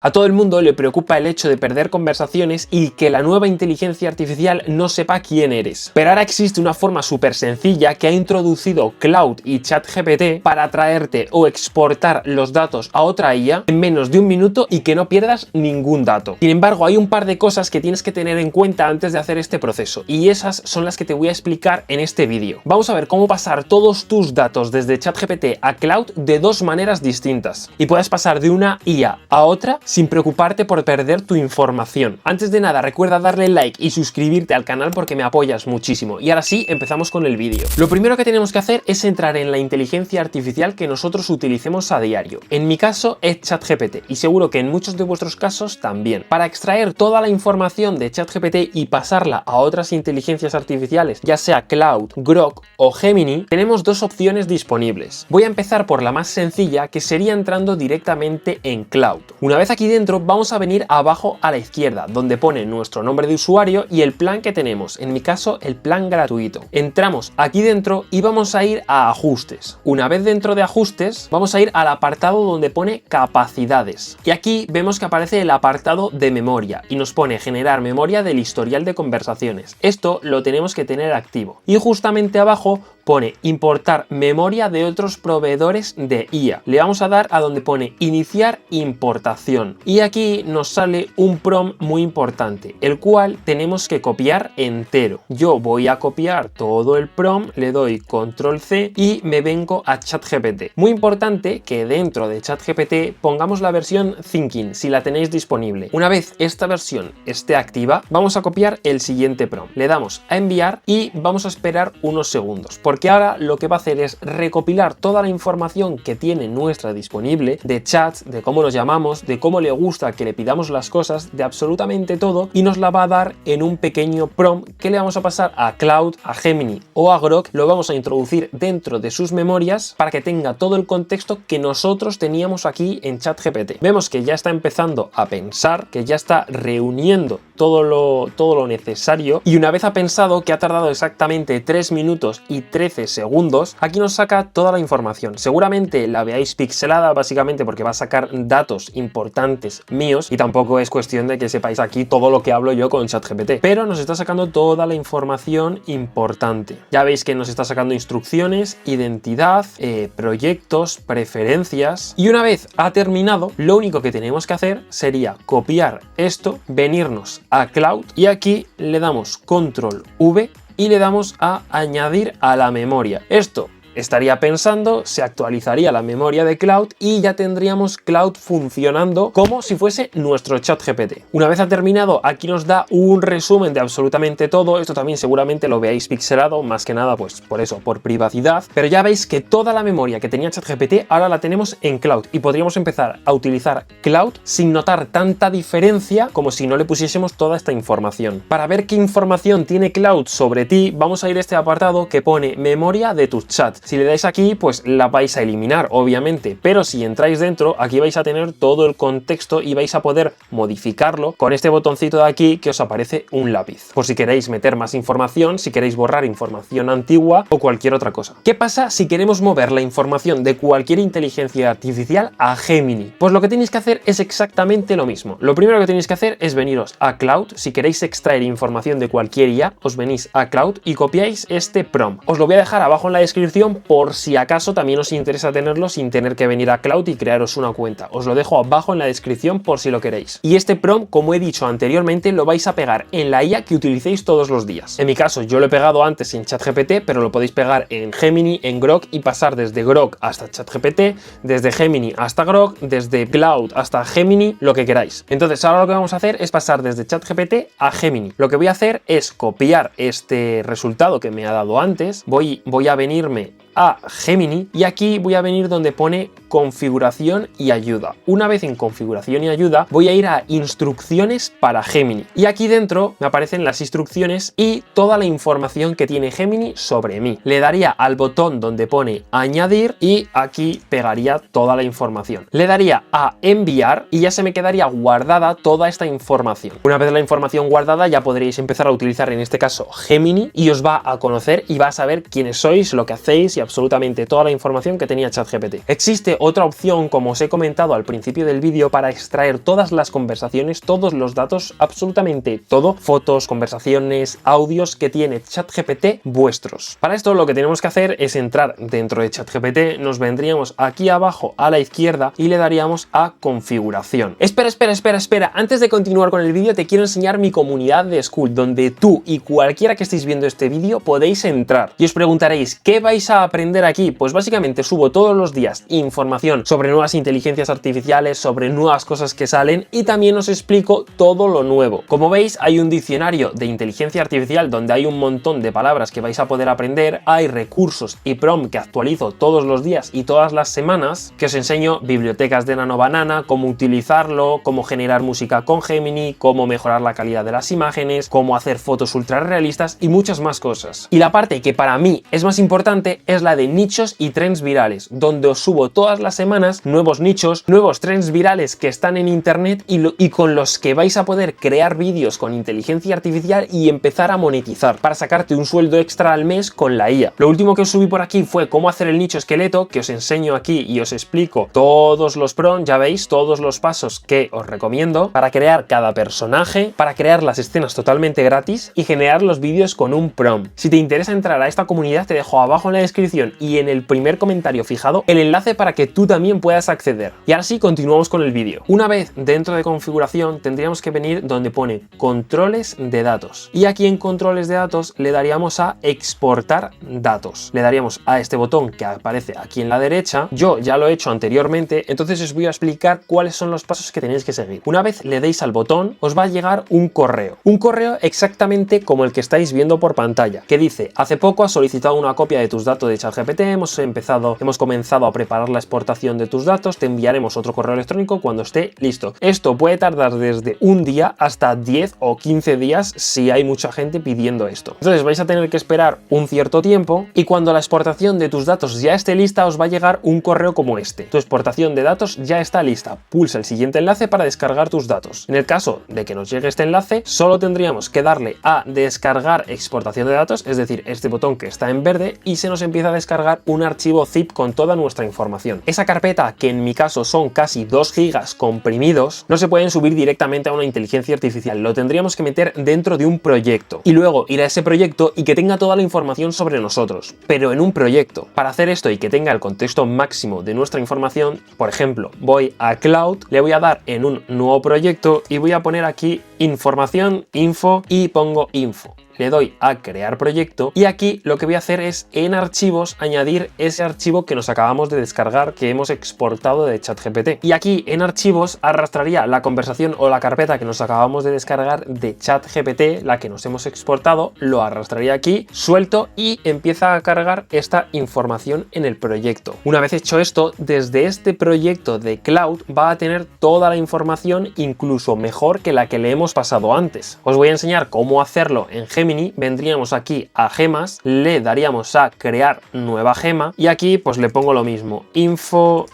A todo el mundo le preocupa el hecho de perder conversaciones y que la nueva inteligencia artificial no sepa quién eres. Pero ahora existe una forma súper sencilla que ha introducido Claude y ChatGPT para traerte o exportar los datos a otra IA en menos de un minuto y que no pierdas ningún dato. Sin embargo, hay un par de cosas que tienes que tener en cuenta antes de hacer este proceso y esas son las que te voy a explicar en este vídeo. Vamos a ver cómo pasar todos tus datos desde ChatGPT a Claude de dos maneras distintas y puedes pasar de una IA a otra sin preocuparte por perder tu información. Antes de nada, recuerda darle like y suscribirte al canal porque me apoyas muchísimo. Y ahora sí, empezamos con el vídeo. Lo primero que tenemos que hacer es entrar en la inteligencia artificial que nosotros utilicemos a diario. En mi caso es ChatGPT y seguro que en muchos de vuestros casos también. Para extraer toda la información de ChatGPT y pasarla a otras inteligencias artificiales, ya sea Claude, Grok o Gemini, tenemos dos opciones disponibles. Voy a empezar por la más sencilla, que sería entrando directamente en Claude. Una vez aquí dentro, vamos a venir abajo a la izquierda, donde pone nuestro nombre de usuario y el plan que tenemos, en mi caso el plan gratuito. Entramos aquí dentro y vamos a ir a ajustes. Una vez dentro de ajustes, vamos a ir al apartado donde pone capacidades. Y aquí vemos que aparece el apartado de memoria y nos pone generar memoria del historial de conversaciones. Esto lo tenemos que tener activo. Y justamente abajo pone importar memoria de otros proveedores de IA. Le vamos a dar a donde pone iniciar importación. Y aquí nos sale un prompt muy importante, el cual tenemos que copiar entero. Yo voy a copiar todo el prompt, le doy control C y me vengo a ChatGPT. Muy importante que dentro de ChatGPT pongamos la versión Thinking, si la tenéis disponible. Una vez esta versión esté activa, vamos a copiar el siguiente prompt. Le damos a enviar y vamos a esperar unos segundos, porque ahora lo que va a hacer es recopilar toda la información que tiene nuestra disponible, de chats, de cómo nos llamamos, de cómo le gusta que le pidamos las cosas, de absolutamente todo, y nos la va a dar en un pequeño prompt que le vamos a pasar a Claude, a Gemini o a Grok. Lo vamos a introducir dentro de sus memorias para que tenga todo el contexto que nosotros teníamos aquí en ChatGPT. Vemos que ya está empezando a pensar, que ya está reuniendo todo lo necesario, y una vez ha pensado, que ha tardado exactamente 3 minutos y 13 segundos, aquí nos saca toda la información. Seguramente la veáis pixelada, básicamente porque va a sacar datos importantes míos y tampoco es cuestión de que sepáis aquí todo lo que hablo yo con ChatGPT, pero nos está sacando toda la información importante. Ya veis que nos está sacando instrucciones, identidad, proyectos, preferencias, y una vez ha terminado, lo único que tenemos que hacer sería copiar esto, venirnos a Claude y aquí le damos control V y le damos a añadir a la memoria. Esto estaría pensando, se actualizaría la memoria de Claude y ya tendríamos Claude funcionando como si fuese nuestro ChatGPT. Una vez ha terminado, aquí nos da un resumen de absolutamente todo. Esto también seguramente lo veáis pixelado, más que nada pues por eso, por privacidad, pero ya veis que toda la memoria que tenía ChatGPT ahora la tenemos en Claude y podríamos empezar a utilizar Claude sin notar tanta diferencia como si no le pusiésemos toda esta información. Para ver qué información tiene Claude sobre ti, vamos a ir a este apartado que pone memoria de tus chats. Si le dais aquí, pues la vais a eliminar, obviamente, pero si entráis dentro, aquí vais a tener todo el contexto y vais a poder modificarlo con este botoncito de aquí que os aparece un lápiz, por si queréis meter más información, si queréis borrar información antigua o cualquier otra cosa. ¿Qué pasa si queremos mover la información de cualquier inteligencia artificial a Gemini? Pues lo que tenéis que hacer es exactamente lo mismo. Lo primero que tenéis que hacer es veniros a Claude. Si queréis extraer información de cualquier IA, os venís a Claude y copiáis este prompt. Os lo voy a dejar abajo en la descripción por si acaso también os interesa tenerlo sin tener que venir a Claude y crearos una cuenta. Os lo dejo abajo en la descripción por si lo queréis. Y este prompt, como he dicho anteriormente, lo vais a pegar en la IA que utilicéis todos los días. En mi caso, yo lo he pegado antes en ChatGPT, pero lo podéis pegar en Gemini, en Grok y pasar desde Grok hasta ChatGPT, desde Gemini hasta Grok, desde Claude hasta Gemini, lo que queráis. Entonces, ahora lo que vamos a hacer es pasar desde ChatGPT a Gemini. Lo que voy a hacer es copiar este resultado que me ha dado antes. Voy a venirme a Gemini y aquí voy a venir donde pone configuración y ayuda. Una vez en configuración y ayuda voy a ir a instrucciones para Gemini y aquí dentro me aparecen las instrucciones y toda la información que tiene Gemini sobre mí. Le daría al botón donde pone añadir y aquí pegaría toda la información. Le daría a enviar y ya se me quedaría guardada toda esta información. Una vez la información guardada ya podréis empezar a utilizar en este caso Gemini y os va a conocer y va a saber quiénes sois, lo que hacéis y absolutamente toda la información que tenía ChatGPT. Existe otra opción, como os he comentado al principio del vídeo, para extraer todas las conversaciones, todos los datos, absolutamente todo, fotos, conversaciones, audios que tiene ChatGPT vuestros. Para esto lo que tenemos que hacer es entrar dentro de ChatGPT, nos vendríamos aquí abajo a la izquierda y le daríamos a configuración. Espera, antes de continuar con el vídeo te quiero enseñar mi comunidad de Skool, donde tú y cualquiera que estéis viendo este vídeo podéis entrar. Y os preguntaréis, ¿qué vais a aprender aquí? Pues básicamente subo todos los días información sobre nuevas inteligencias artificiales, sobre nuevas cosas que salen y también os explico todo lo nuevo. Como veis, hay un diccionario de inteligencia artificial donde hay un montón de palabras que vais a poder aprender, hay recursos y prompt que actualizo todos los días y todas las semanas, que os enseño bibliotecas de Nano Banana, cómo utilizarlo, cómo generar música con Gemini, cómo mejorar la calidad de las imágenes, cómo hacer fotos ultra realistas y muchas más cosas. Y la parte que para mí es más importante es la de nichos y trends virales, donde os subo todas las semanas nuevos nichos, nuevos trends virales que están en internet y con los que vais a poder crear vídeos con inteligencia artificial y empezar a monetizar para sacarte un sueldo extra al mes con la IA. Lo último que os subí por aquí fue cómo hacer el nicho esqueleto, que os enseño aquí y os explico todos los prompts, ya veis, todos los pasos que os recomiendo para crear cada personaje, para crear las escenas totalmente gratis y generar los vídeos con un prompt. Si te interesa entrar a esta comunidad, te dejo abajo en la descripción y en el primer comentario fijado el enlace para que tú también puedas acceder. Y ahora sí, continuamos con el vídeo. Una vez dentro de configuración, tendríamos que venir donde pone controles de datos. Y aquí en controles de datos le daríamos a exportar datos. Le daríamos a este botón que aparece aquí en la derecha. Yo ya lo he hecho anteriormente, entonces os voy a explicar cuáles son los pasos que tenéis que seguir. Una vez le deis al botón, os va a llegar un correo. Un correo exactamente como el que estáis viendo por pantalla, que dice: hace poco has solicitado una copia de tus datos de ChatGPT, hemos comenzado a preparar la exportación de tus datos, te enviaremos otro correo electrónico cuando esté listo. Esto puede tardar desde un día hasta 10 o 15 días si hay mucha gente pidiendo esto. Entonces vais a tener que esperar un cierto tiempo y cuando la exportación de tus datos ya esté lista os va a llegar un correo como este: tu exportación de datos ya está lista, pulsa el siguiente enlace para descargar tus datos. En el caso de que nos llegue este enlace, solo tendríamos que darle a descargar exportación de datos, es decir, este botón que está en verde, y se nos empieza a descargar un archivo zip con toda nuestra información. Esa carpeta, que en mi caso son casi 2 gigas comprimidos, no se pueden subir directamente a una inteligencia artificial, lo tendríamos que meter dentro de un proyecto y luego ir a ese proyecto y que tenga toda la información sobre nosotros, pero en un proyecto. Para hacer esto y que tenga el contexto máximo de nuestra información, por ejemplo, voy a Cloud, le voy a dar en un nuevo proyecto y voy a poner aquí información, info, y pongo info. Le doy a crear proyecto y aquí lo que voy a hacer es en archivos añadir ese archivo que nos acabamos de descargar, que hemos exportado de ChatGPT. Y aquí en archivos arrastraría la conversación o la carpeta que nos acabamos de descargar de ChatGPT, la que nos hemos exportado, lo arrastraría aquí, suelto, y empieza a cargar esta información en el proyecto. Una vez hecho esto, desde este proyecto de Cloud va a tener toda la información, incluso mejor que la que le hemos pasado antes. Os voy a enseñar cómo hacerlo en Gemini. Vendríamos aquí a gemas, le daríamos a crear nueva gema y aquí pues le pongo lo mismo, info,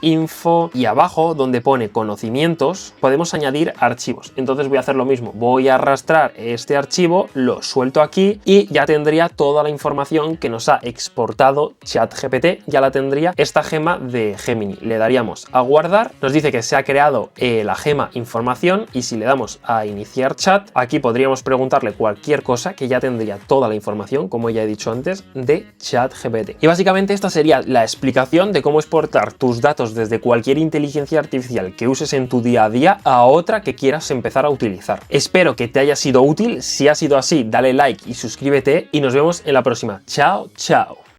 y abajo donde pone conocimientos podemos añadir archivos. Entonces voy a hacer lo mismo, voy a arrastrar este archivo, lo suelto aquí y ya tendría toda la información que nos ha exportado ChatGPT, ya la tendría esta gema de Gemini. Le daríamos a guardar, nos dice que se ha creado la gema información y si le damos a iniciar chat, aquí podríamos preguntarle cualquier cosa que ya tendría toda la información, como ya he dicho antes, de ChatGPT. Y básicamente esta sería la explicación de cómo exportar tus datos desde cualquier inteligencia artificial que uses en tu día a día a otra que quieras empezar a utilizar. Espero que te haya sido útil. Si ha sido así, dale like y suscríbete y nos vemos en la próxima. Chao, chao.